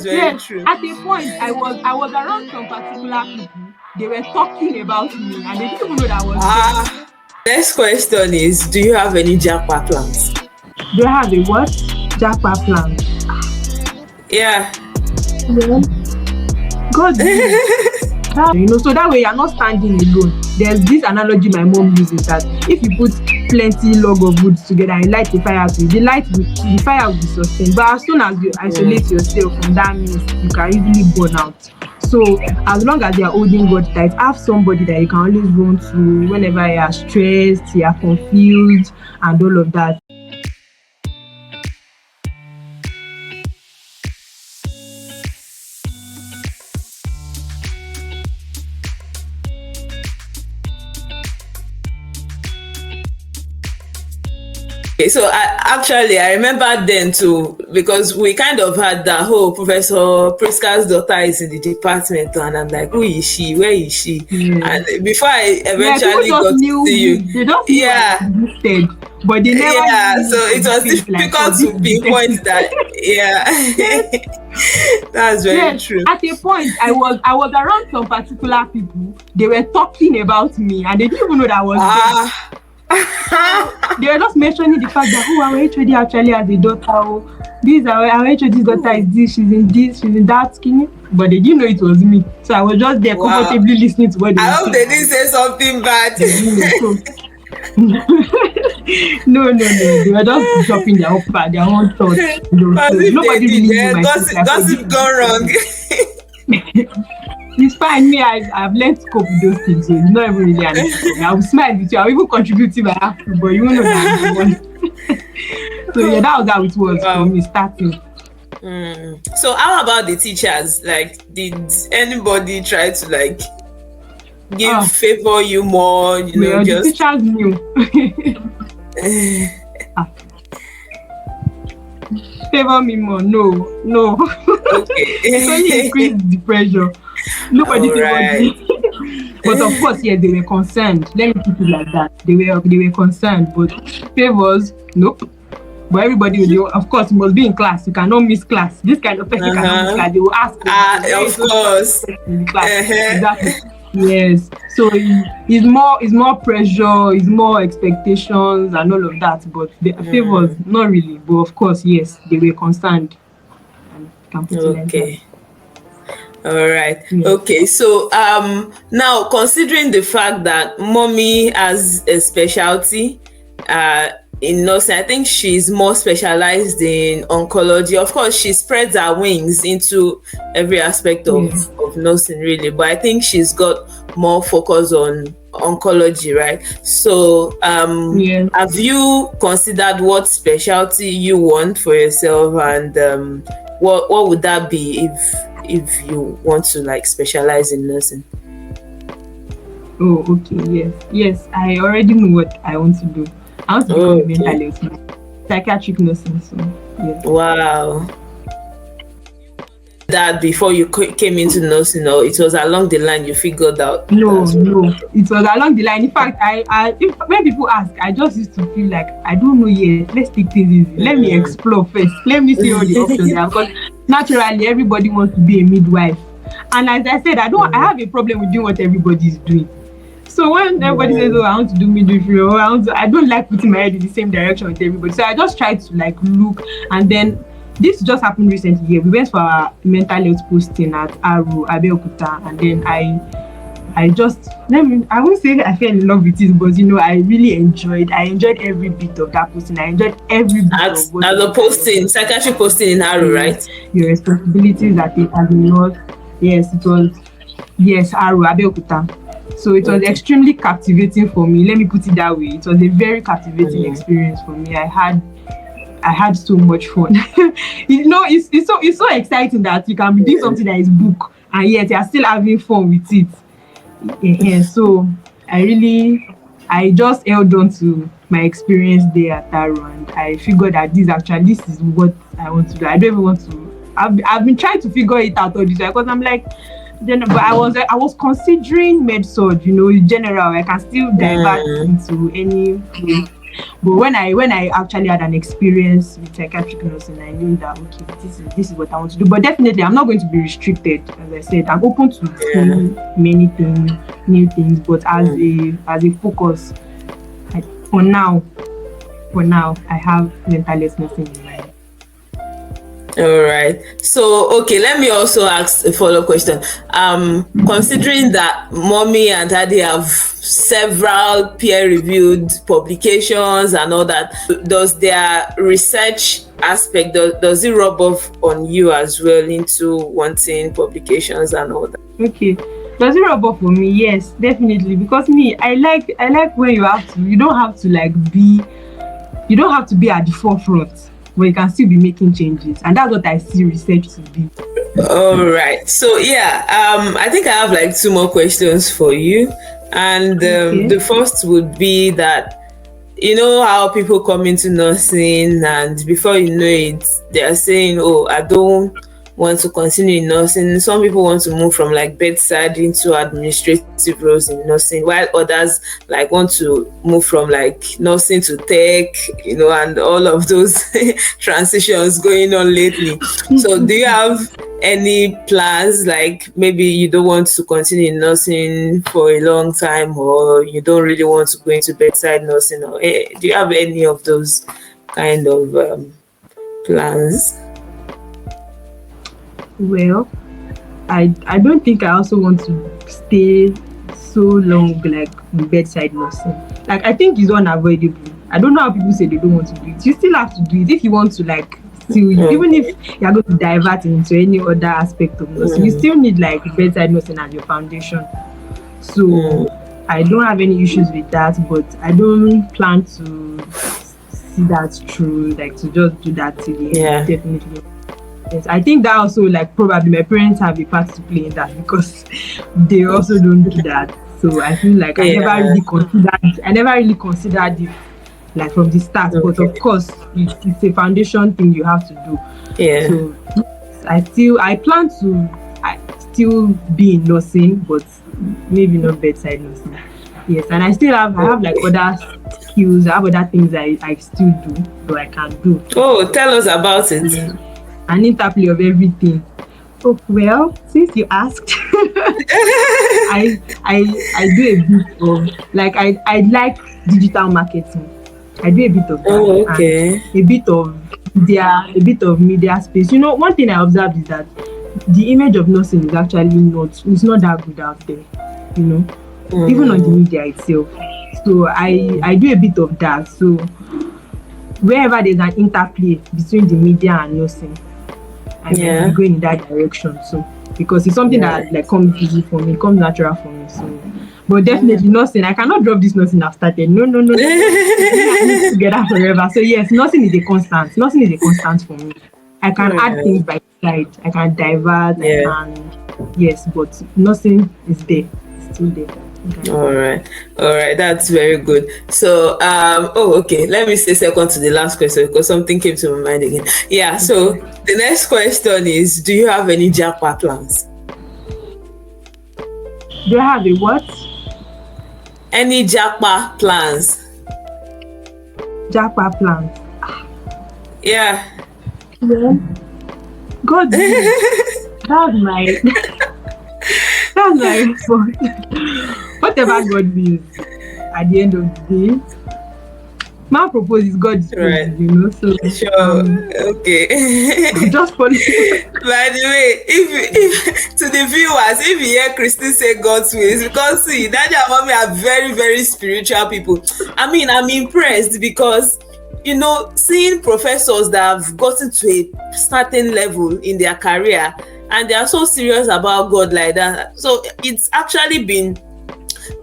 very Yes, true. at a point I was around some particular people. They were talking about me and they didn't even know that I was there. Next question is, do you have any jackpot plans? Do I have a what? Jackpot plan? Yeah. Well, God willing. So that way you're not standing alone. There's this analogy my mom uses that if you put plenty log of wood together and light the fire to it, the fire will be sustained. But as soon as you isolate yourself from that mist, you can easily burn out. So as long as you're holding God tight, have somebody that you can always run to whenever you are stressed, you are confused, and all of that. Okay, so I remember then too, because we kind of had that whole Professor Prisca's daughter is in the department, and I'm like, who is she? Where is she? Yeah. And before I eventually People got just to knew see you, they just knew I existed, but they never knew so it was difficult to pinpoint that. That's very true. At a point, I was around some particular people. They were talking about me, and they didn't even know that I was there. They were just mentioning the fact that our HOD actually has a daughter. Our HOD's daughter is this, she's in that skinny. But they didn't know it was me. So I was just there comfortably listening to what they were saying. I hope they didn't say something bad. No. They were just dropping their own thoughts. Nobody really knew my sister. Gossip gone wrong. It's fine. Me, I've learned to cope with those things. So it's not even really an issue. I'll smile with you. I'll even contribute if I have to, but you won't know that I'm the one. So yeah, that was how it was for me starting. So how about the teachers? Like, did anybody try to favor you more? The teachers knew. Favor me more? No. Okay. It only increased the pressure. Nobody favored me. But of course, yes, they were concerned. Let me put it like that. They were concerned, but favors, nope. But everybody will, of course, you must be in class. You cannot miss class. This kind of person cannot miss class. They will ask. Of course. In class. Exactly. Yes. So it's more pressure, it's more expectations and all of that. But the favors, not really. But of course, yes, they were concerned. Okay. All right. Yeah. Okay. So now considering the fact that mommy has a specialty in nursing, I think she's more specialized in oncology. Of course, she spreads her wings into every aspect of nursing, really. But I think she's got more focus on oncology, right? So have you considered what specialty you want for yourself, and what would that be if you want to specialize in nursing? Oh, okay. Yes, I already know what I want to do. I want to become mental health, psychiatric nursing. So yes. Wow. That before you came into nursing, or it was along the line you figured out? No, it was along the line. In fact, when people ask, I just used to feel like I don't know yet. Let's take things easy. Let me explore first. Let me see all the options there. Because naturally, everybody wants to be a midwife, and as I said, I have a problem with doing what everybody is doing. So when everybody says, "Oh, I want to do midwifery," or I don't like putting my head in the same direction with everybody. So I just try to look, and then this just happened recently. We went for our mental health posting at Adebayo, and then I won't say I fell in love with it, but I really enjoyed every bit of that posting. I enjoyed every bit of what as a posting, psychiatric posting in Aru, right? Your responsibilities that it has not. Yes, it was. Yes, Adebayo. So it was extremely captivating for me. Let me put it that way. It was a very captivating experience for me. I had so much fun. It's so exciting that you can be doing something that is book and yet you're still having fun with it. So I just held on to my experience there at Taro, and I figured that this is what I want to do. I don't even want to. I've been trying to figure it out all this way, because I'm like, but I was considering med-surg, in general. I can still divert into any way. But when I actually had an experience with psychiatric nursing, I knew that okay, this is what I want to do. But definitely, I'm not going to be restricted. As I said, I'm open to seeing many things, new things. But as a focus, for now, I have mental health nursing in mind. All right. So, okay, let me also ask a follow-up question. Considering that mommy and daddy have several peer-reviewed publications and all that, does their research aspect, does it rub off on you as well into wanting publications and all that? Okay. Does it rub off on me? Yes, definitely. Because me, I like when you don't have to be at the forefront, but you can still be making changes, and that's what I see research to be. All right. So yeah, I think I have like 2 more questions for you, and the first would be that, you know how people come into nursing and before you know it, they are saying, "Oh, I don't want to continue in nursing." Some people want to move from like bedside into administrative roles in nursing, while others like want to move from like nursing to tech, and all of those transitions going on lately. So do you have any plans, like maybe you don't want to continue in nursing for a long time, or you don't really want to go into bedside nursing, or do you have any of those kind of plans? Well, I don't think I also want to stay so long like in bedside nursing. Like, I think it's unavoidable. I don't know how people say they don't want to do it. You still have to do it if you want to, like, still, even if you're going to divert into any other aspect of nursing, you still need like bedside nursing as your foundation. So I don't have any issues with that, but I don't plan to see that through, like to just do that till the end. Definitely. Yes, I think that also, like, probably my parents have a part to play in that, because they also don't do that. So I feel like I never really considered it like from the start. But of course, it's a foundation thing you have to do. Yeah. So I plan to still be in nursing, but maybe not bedside nursing. Yes, and I have like other skills. I have other things I still do, so I can do. Oh, tell us about it. Yeah. An interplay of everything. Oh, well, since you asked, I do a bit of, like, I like digital marketing. I do a bit of that. Oh, okay. A bit of media space. One thing I observed is that the image of nursing is actually not that good out there, even on the media itself. So I do a bit of that. So wherever there's an interplay between the media and nursing, I'm going in that direction. So because it's something that like comes easy for me, comes natural for me. So, but definitely nursing, I cannot drop this nursing I've started. No. I need to get that forever. So yes, nursing is a constant. Nursing is a constant for me. I can add things by side. I can divert. But nursing is there. It's still there. Okay. All right, that's very good. So okay, let me say second to the last question, because something came to my mind again. So the next question is, do you have any japa plans? Do I have a what? Any japa plans? Japa plans? Yeah. God, that's my fault. Whatever God wills, at the end of the day, man proposes, God is right. So sure. Okay. Just for By the way, if to the viewers, if you hear Christy say God's will, it's because Daddy and Mommy are very, very spiritual people. I mean, I'm impressed because seeing professors that have gotten to a certain level in their career and they are so serious about God like that. So it's actually been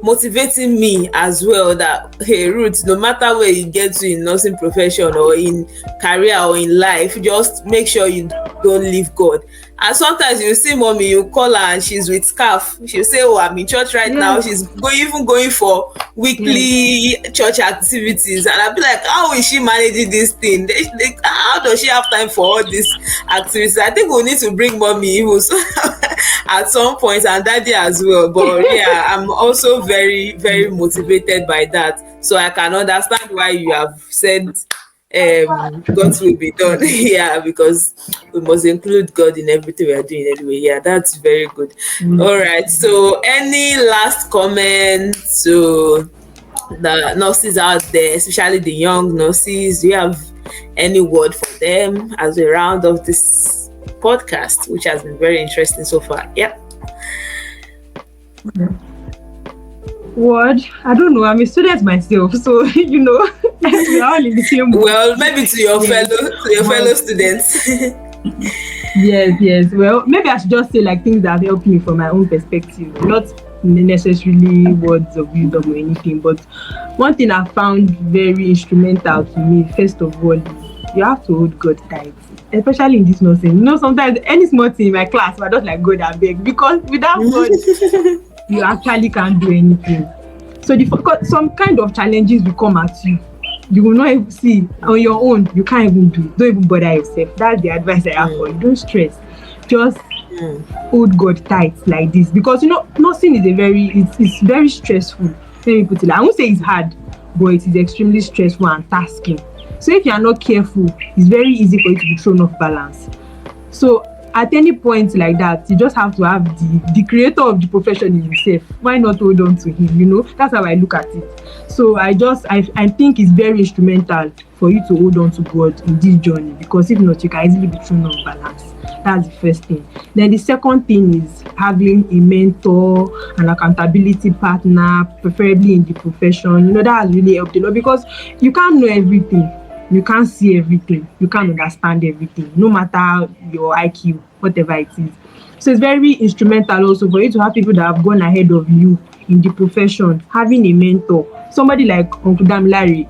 motivating me as well that, hey, Ruth, no matter where you get to in nursing profession or in career or in life, just make sure you don't leave God. And sometimes you see mommy, you call her and she's with scarf. She'll say, oh, I'm in church right now. She's going for weekly church activities. And I'll be like, how is she managing this thing? How does she have time for all these activities? I think we need to bring mommy even so at some point, and daddy as well. But yeah, I'm also very, very motivated by that. So I can understand why you have said God's will be done. Yeah, because we must include God in everything we are doing anyway. Yeah, that's very good. All right. So any last comments to the nurses out there, especially the young nurses? Do you have any word for them as a round of this podcast, which has been very interesting so far? Yeah. Word? I don't know. I'm a student myself, so we're all in the same boat. Well, maybe to your fellow students. Yes. Well, maybe I should just say like things that have helped me from my own perspective, not necessarily words of wisdom or anything. But one thing I found very instrumental to me, first of all, is you have to hold God tight, especially in this nursing. Sometimes any small thing in my class, I just like God and beg, because without God, you actually can't do anything. So some kind of challenges will come at you. You will not even see on your own. You can't even do. Don't even bother yourself. That's the advice I have for you. Don't stress. Just hold God tight like this, because nursing is it's very stressful. Let me put it like, I won't say it's hard, but it is extremely stressful and tasking. So if you are not careful, it's very easy for you to be thrown off balance. So at any point like that, you just have to have the creator of the profession in himself. Why not hold on to him? That's how I look at it. So I think it's very instrumental for you to hold on to God in this journey, because if not, you can easily be thrown off balance. That's the first thing. Then the second thing is having a mentor, an accountability partner, preferably in the profession. That has really helped a lot, because you can't know everything. You can't see everything. You can't understand everything, no matter your IQ, whatever it is. So it's very instrumental also for you to have people that have gone ahead of you in the profession, having a mentor. Somebody like Uncle Damilare,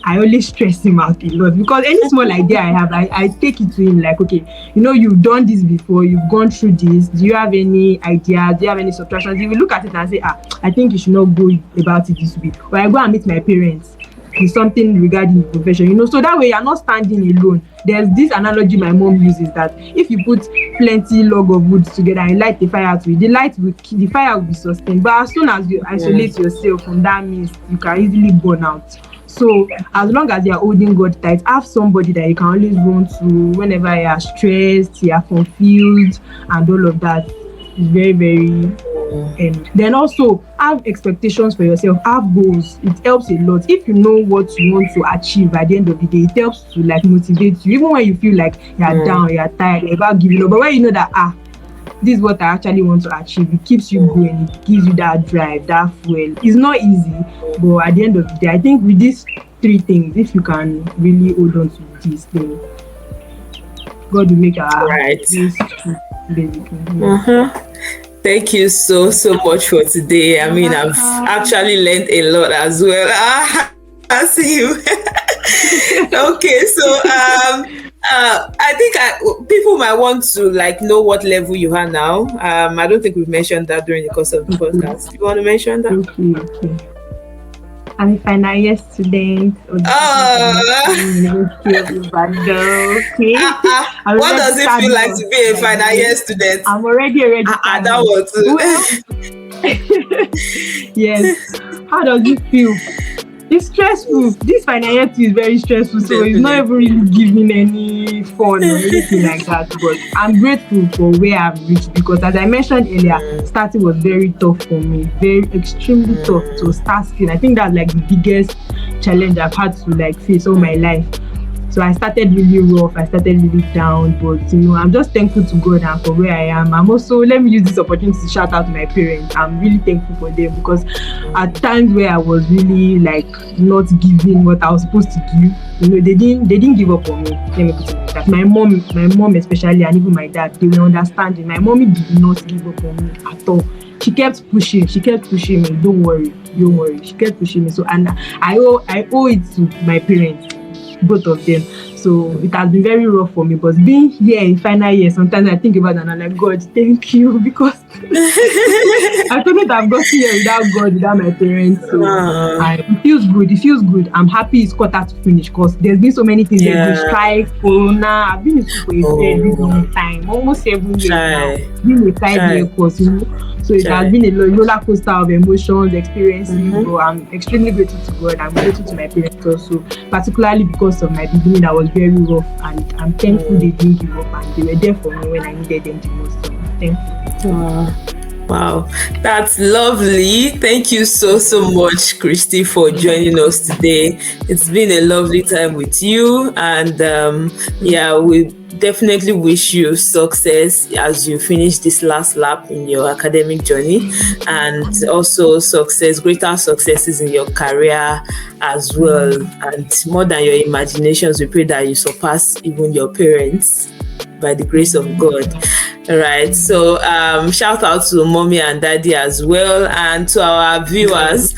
I always stress him out a lot, because any small idea I have, I take it to him like, okay, you've done this before, you've gone through this. Do you have any ideas? Do you have any subtractions? If you look at it and say, I think you should not go about it this way, or I go and meet my parents, is something regarding the profession, so that way you're not standing alone. There's this analogy my mom uses, that if you put plenty log of wood together and light the fire to it, the fire will be sustained. But as soon as you isolate yourself from that mist, you can easily burn out. So as long as you're holding God tight, have somebody that you can always run to whenever you are stressed, you are confused, and all of that. Is very, very then also have expectations for yourself, have goals. It helps a lot. If you know what you want to achieve at the end of the day, it helps to motivate you, even when you feel like you're down, you're tired, you're about giving up. But when you know that this is what I actually want to achieve, it keeps you going, it gives you that drive, that fuel. It's not easy, but at the end of the day, I think with these three things, if you can really hold on to these things, God will make our basically. Thank you so much for today. I mean, I've actually learned a lot as well. I see you. Okay, so I think people might want to know what level you are now. I don't think we've mentioned that during the course of the podcast. Do you want to mention that? Okay. I'm a final year student of the University of Ibadan. Okay. What does it feel like to be a final year student? I'm already that one too. Yes. How does it feel? It's stressful. This final year too is very stressful, so it's not even really giving any fun or anything like that. But I'm grateful for where I've reached, because as I mentioned earlier, starting was very tough for me, very extremely tough. So starting, I think that's the biggest challenge I've had to face all my life. So I started really rough, I started really down, but I'm just thankful to God and for where I am. I'm also, let me use this opportunity to shout out to my parents. I'm really thankful for them, because at times where I was really not giving what I was supposed to give, they didn't give up on me. Let me put it like that. My mom especially, and even my dad, they were understanding. My mommy did not give up on me at all. She kept pushing me. Don't worry. She kept pushing me. So, and I owe it to my parents, both of them. So it has been very rough for me. But being here in final year, sometimes I think about it and I'm like, God, thank you, because I couldn't have gotten here without God, without my parents. So it feels good. It feels good. I'm happy it's quarter to finish, because there's been so many things. There's been strike, corona. I've been in school for a very long time, almost 7 years now. Been a 5-year course, you know. So it has been a roller coaster of emotions, experiences. So I'm extremely grateful to God. I'm grateful to my parents also, particularly because of my beginning that was very rough, and I'm thankful they didn't give up and they were there for me when I needed them the most. So thankful. Wow, that's lovely. Thank you so much, Christy, for joining us today. It's been a lovely time with you, and we definitely wish you success as you finish this last lap in your academic journey, and also greater successes in your career as well, and more than your imaginations. We pray that you surpass even your parents by the grace of God. All right, so shout out to mommy and daddy as well, and to our viewers.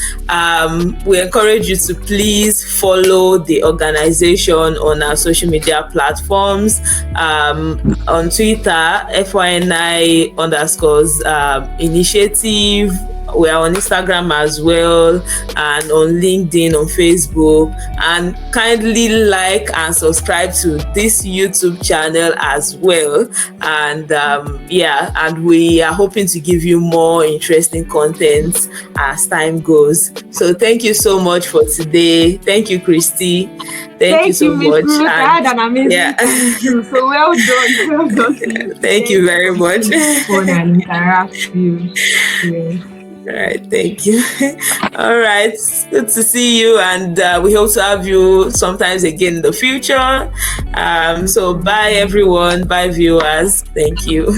We encourage you to please follow the organization on our social media platforms. On Twitter, FYNI _ initiative. We are on Instagram as well, and on LinkedIn, on Facebook, and kindly like and subscribe to this YouTube channel as well. And and we are hoping to give you more interesting content as time goes. So thank you so much for today. Thank you, Christy. Thank you so much. Ruth. I had an amazing time. So well done. Well done. Thank you very much. Fun and interactive. Yeah. All right, thank you. All right, good to see you, and we hope to have you sometimes again in the future. So bye everyone, bye viewers. Thank you.